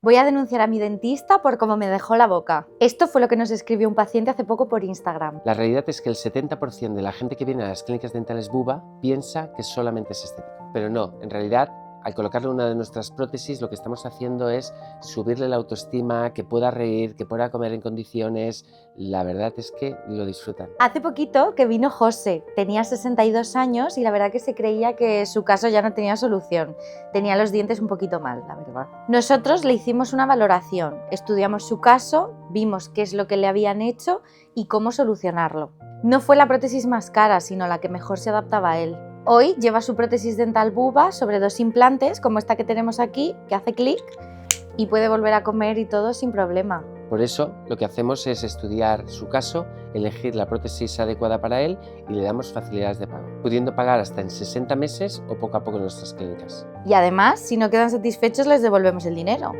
Voy a denunciar a mi dentista por cómo me dejó la boca. Esto fue lo que nos escribió un paciente hace poco por Instagram. La realidad es que el 70% de la gente que viene a las clínicas dentales Buba piensa que solamente es estético. Pero no, en realidad, al colocarle una de nuestras prótesis, lo que estamos haciendo es subirle la autoestima, que pueda reír, que pueda comer en condiciones. La verdad es que lo disfrutan. Hace poquito que vino José, tenía 62 años y la verdad que se creía que su caso ya no tenía solución. Tenía los dientes un poquito mal, la verdad. Nosotros le hicimos una valoración, estudiamos su caso, vimos qué es lo que le habían hecho y cómo solucionarlo. No fue la prótesis más cara, sino la que mejor se adaptaba a él. Hoy lleva su prótesis dental Buba sobre 2 implantes, como esta que tenemos aquí, que hace clic y puede volver a comer y todo sin problema. Por eso, lo que hacemos es estudiar su caso, elegir la prótesis adecuada para él y le damos facilidades de pago, pudiendo pagar hasta en 60 meses o poco a poco en nuestras clínicas. Y además, si no quedan satisfechos, les devolvemos el dinero.